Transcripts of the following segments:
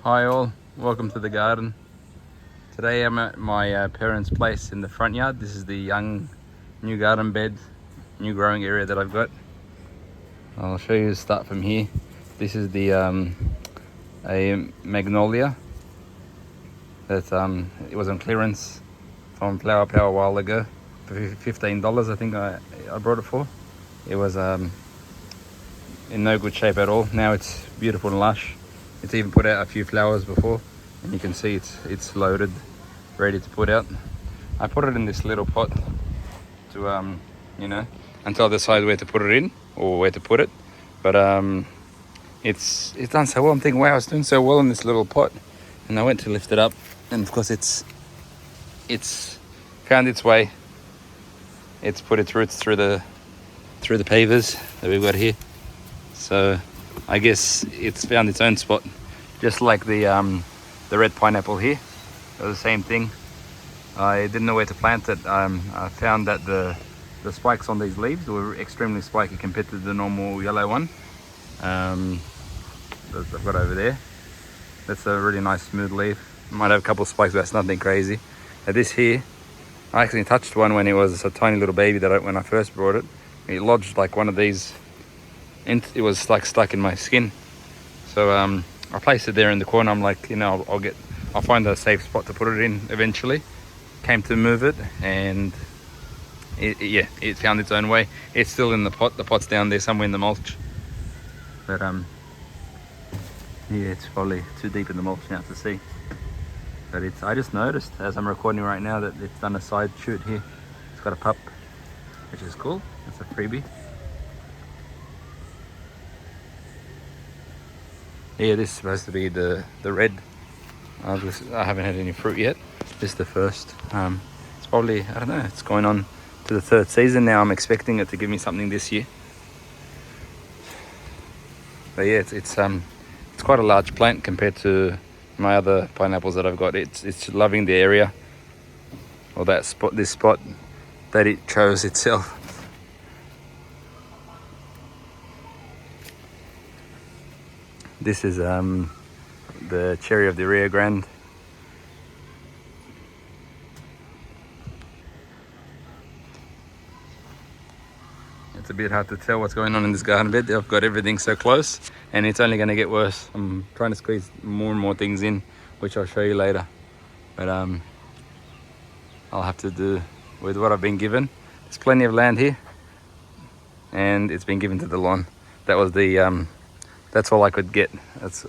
Hi all, welcome to the garden. Today I'm at my parents' place in the front yard. This is the young new garden bed, new growing area that I've got. I'll show you the start from here. This is the a magnolia that it was on clearance from Flower Power a while ago for $15. I think I brought it for. It was in no good shape at all. Now it's beautiful and lush. It's even put out a few flowers before, and you can see it's loaded, ready to put out. I put it in this little pot to until I decide where to put it in or where to put it. But it's done so well. I'm thinking, wow, it's doing so well in this little pot. And I went to lift it up, and of course it's found its way. It's put its roots through the pavers that we've got here. So I guess it's found its own spot, just like the red pineapple here. It was the same thing. I didn't know where to plant it. I found that the spikes on these leaves were extremely spiky compared to the normal yellow one that I've got over there. That's a really nice smooth leaf. Might have a couple of spikes, but that's nothing crazy. Now this here, I actually touched one when it was a tiny little baby when I first brought it. It lodged like one of these. And it was like stuck in my skin, so I placed it there in the corner. I'm like, I'll find a safe spot to put it in eventually. Came to move it, and it found its own way. It's still in the pot. The pot's down there somewhere in the mulch, but it's probably too deep in the mulch now to see. But I just noticed as I'm recording right now that it's done a side shoot here. It's got a pup, which is cool. It's a freebie. Yeah, this is supposed to be the red. I haven't had any fruit yet. This is the first. It's probably, I don't know, it's going on to the third season now. I'm expecting it to give me something this year. But yeah, it's quite a large plant compared to my other pineapples that I've got. It's loving the area, or this spot that it chose itself. This is the cherry of the Rio Grande. It's a bit hard to tell what's going on in this garden bed. I've got everything so close, and it's only going to get worse. I'm trying to squeeze more and more things in, which I'll show you later. But I'll have to do with what I've been given. There's plenty of land here, and it's been given to the lawn. That was the that's all I could get. That's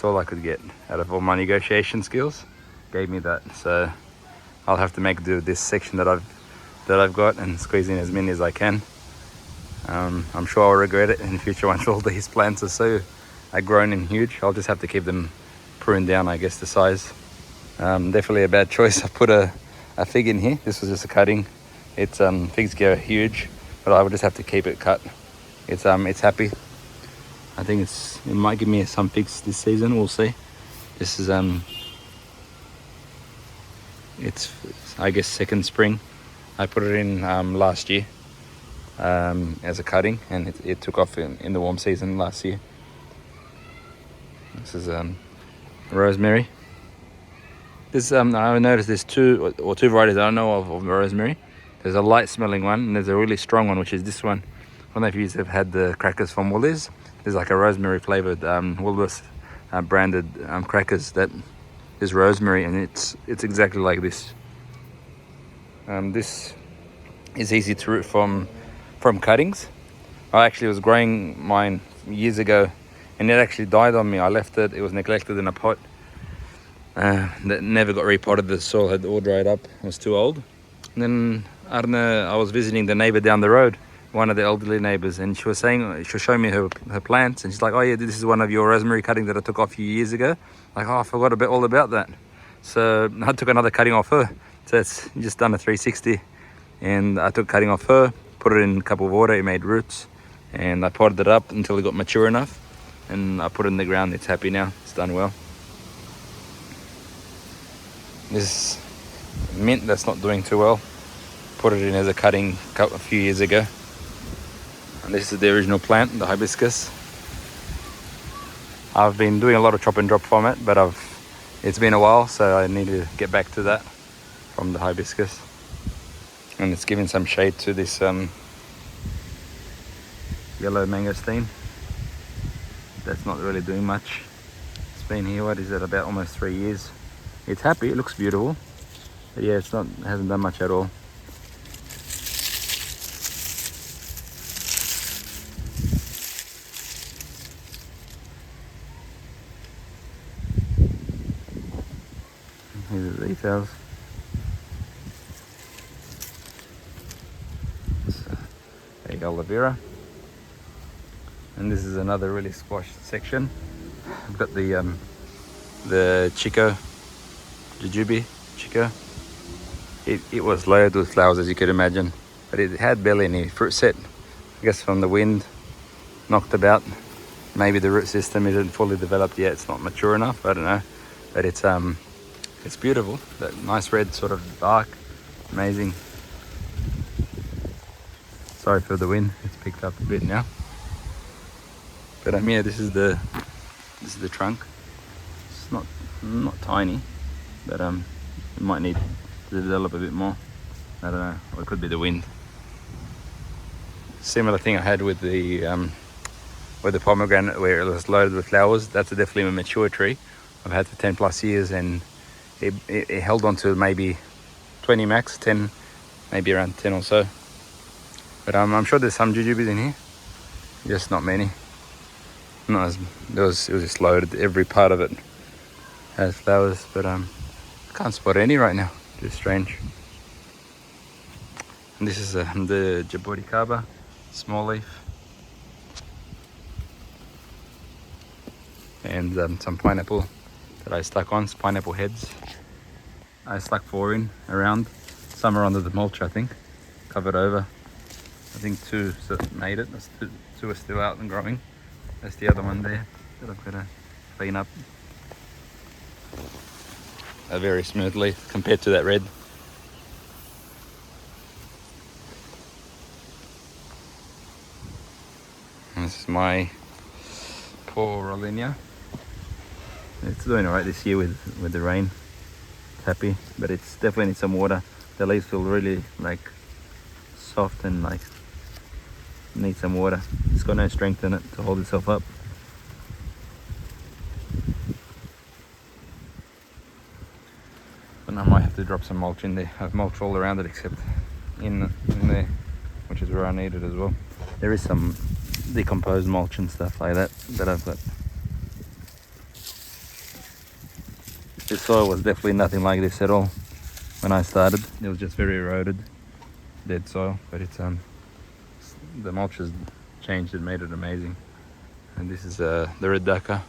all I could get out of all my negotiation skills. Gave me that, so I'll have to make do with this section that I've got and squeeze in as many as I can. I'm sure I'll regret it in the future once all these plants are grown and huge. I'll just have to keep them pruned down, I guess, the size. Definitely a bad choice. I put a fig in here. This was just a cutting. Figs go huge, but I would just have to keep it cut. It's happy. I think it might give me some figs this season. We'll see. This is it's I guess second spring. I put it in last year as a cutting, and it took off in the warm season last year. This is rosemary. I noticed there's two varieties I don't know of rosemary. There's a light smelling one, and there's a really strong one, which is this one. I don't know if you have had the crackers from Woolies. There's like a rosemary flavored Woolworths branded crackers that is rosemary, and it's exactly like this. This is easy to root from cuttings. I actually was growing mine years ago, and it actually died on me. I left it. It was neglected in a pot that never got repotted. The soil had all dried up. It was too old. And then I don't know, I was visiting the neighbor down the road, one of the elderly neighbors, and she was showing me her plants, and she's like, oh yeah, this is one of your rosemary cutting that I took off a few years ago. Like, oh, I forgot all about that. So I took another cutting off her. So it's just done a 360, and I took cutting off her, put it in a cup of water. It made roots, and I potted it up until it got mature enough, and I put it in the ground. It's happy now. It's done well. This mint that's not doing too well, put it in as a cutting a few years ago. And this is the original plant, the hibiscus. I've been doing a lot of chop and drop from it, but it's been a while, so I need to get back to that from the hibiscus. And it's giving some shade to this yellow mangosteen. That's not really doing much. It's been here, what is it, about almost 3 years. It's happy, it looks beautiful, but yeah, it hasn't done much at all. Here's the details. There you go, aloe vera. And this is another really squashed section. I've got the Chico Jujube, Chico. It was loaded with flowers, as you could imagine, but it had barely any fruit set. I guess from the wind, knocked about. Maybe the root system isn't fully developed yet. It's not mature enough. I don't know, but it's beautiful. That nice red, sort of dark, amazing. Sorry for the wind. It's picked up a bit now. But yeah, this is the trunk. It's not tiny, but it might need to develop a bit more. I don't know, or it could be the wind. Similar thing I had with the pomegranate, where it was loaded with flowers. That's definitely a mature tree. I've had for 10 plus years, and it held on to maybe 20 max, 10, maybe around 10 or so. But I'm sure there's some jujubes in here, just not many. It was just loaded. Every part of it has flowers, but I can't spot any right now. Just strange. And this is the jaboticaba, small leaf, and some pineapple that I stuck on. Pineapple heads. I stuck 4 in around. Some are under the mulch, I think, covered over. I think 2 made it. 2 are still out and growing. That's the other one there that I've got to clean up. A very smooth leaf compared to that red. And this is my poor Rollinia. It's doing alright this year with the rain. It's happy, but it's definitely needs some water. The leaves feel really soft and need some water. It's got no strength in it to hold itself up. But I might have to drop some mulch in there. I've mulch all around it except in there, which is where I need it as well. There is some decomposed mulch and stuff like that I've got. This soil was definitely nothing like this at all when I started. It was just very eroded, dead soil, but it's the mulch has changed and made it amazing. And this is the red ducker.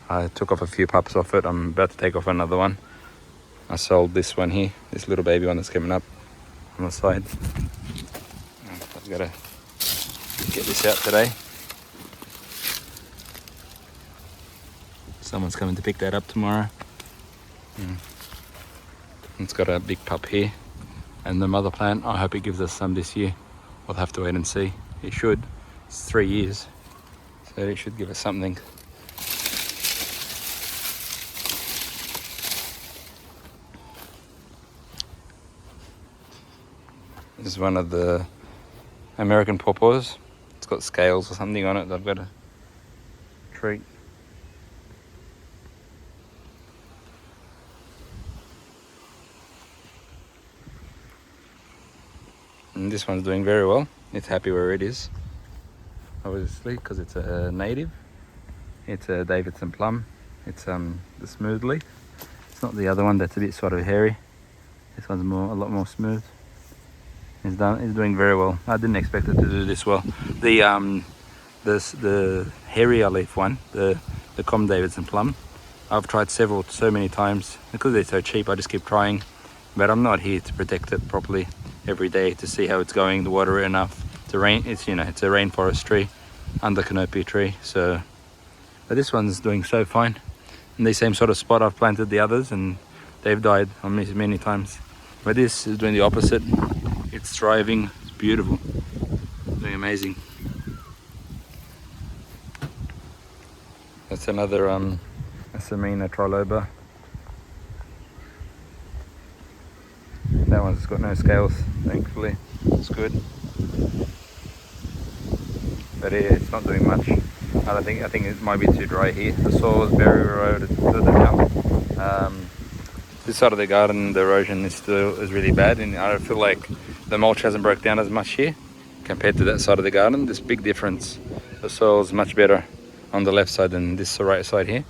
I took off a few pups off it. I'm about to take off another one. I sold this one here, this little baby one that's coming up on the side. I've got to get this out today. Someone's coming to pick that up tomorrow. It's got a big pup here. And the mother plant, I hope it gives us some this year. We'll have to wait and see. It should. It's 3 years, so it should give us something. This is one of the American Paw Paws. It's got scales or something on it that I've got to treat. And this one's doing very well. It's happy where it is, obviously, because it's a native. It's a Davidson Plum. It's the smooth leaf. It's not the other one that's a bit sort of hairy. This one's a lot more smooth. It's doing very well. I didn't expect it to do this well. The hairier leaf one, the Davidson Plum, I've tried so many times. Because they're so cheap, I just keep trying. But I'm not here to protect it properly every day to see how it's going, the water enough. It's a rainforest tree, under canopy tree. So, but this one's doing so fine. In the same sort of spot I've planted the others, and they've died on me many times. But this is doing the opposite. It's thriving. It's beautiful. Doing amazing. That's another Asimina Triloba. That one's got no scales, thankfully. It's good. But yeah, it's not doing much. I think it might be too dry here. The soil is very eroded further down. This side of the garden, the erosion is really bad, and I feel like the mulch hasn't broke down as much here compared to that side of the garden. There's a big difference. The soil is much better on the left side than this right side here.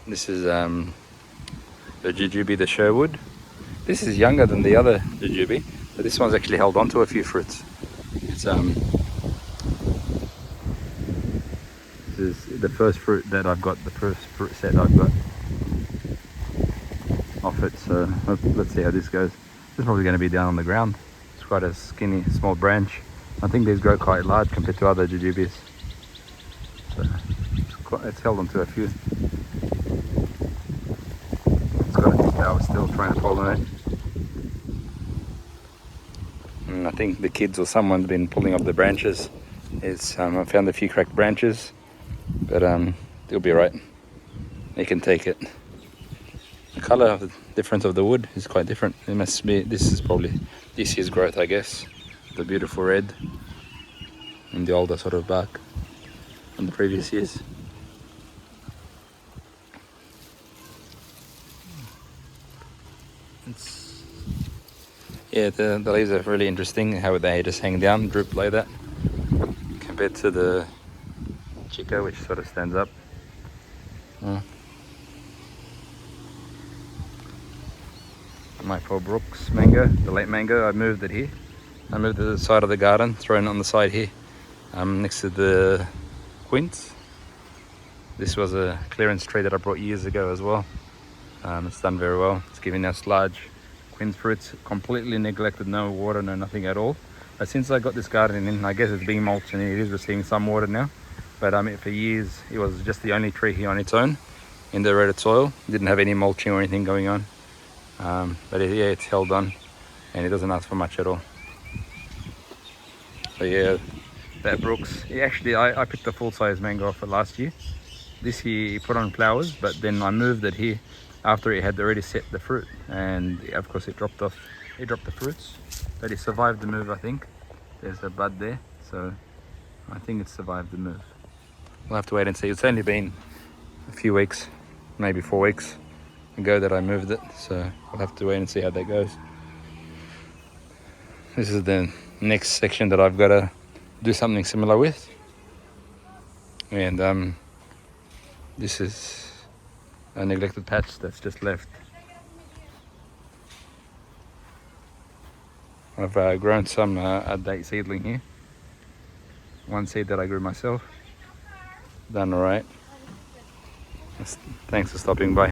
This is the Jujube, the Sherwood. This is younger than the other Jujube, but this one's actually held on to a few fruits. It's this is the first fruit that I've got, the first fruit set I've got off it, so let's see how this goes. This is probably going to be down on the ground. It's quite a skinny, small branch. I think these grow quite large compared to other Jujubes. So it's held onto a few. It's got a few flowers still trying to pollinate. And I think the kids or someone's been pulling up the branches. It's I found a few cracked branches, but it'll be right. You can take it. The colour of the difference of the wood is quite different. It must be, this is probably this year's growth, I guess. The beautiful red and the older sort of bark from the previous years. Yeah, the leaves are really interesting, how they just hang down, droop like that, compared to the Chico, which sort of stands up. My Paul Brooks mango, the late mango, I moved it here. I moved it to the side of the garden, thrown it on the side here, next to the quince. This was a clearance tree that I brought years ago as well. It's done very well. It's giving us large quince fruits, completely neglected, no water, no nothing at all. But since I got this garden in, I guess it's being mulched and it is receiving some water now. But for years, it was just the only tree here on its own in the eroded soil. It didn't have any mulching or anything going on. But yeah, it's held on and it doesn't ask for much at all. So yeah, that Brooks, I picked a full-size mango off it last year. This year he put on flowers, but then I moved it here after it had already set the fruit, and of course it dropped off. It dropped the fruits, but it survived the move, I think. There's a bud there, so I think it survived the move. We'll have to wait and see. It's only been a few weeks, maybe 4 weeks ago that I moved it, so we'll have to wait and see how that goes. This is the next section that I've got to do something similar with, and this is a neglected patch that's just left. I've grown some date seedling here, one seed that I grew myself. Done all right. Thanks for stopping by.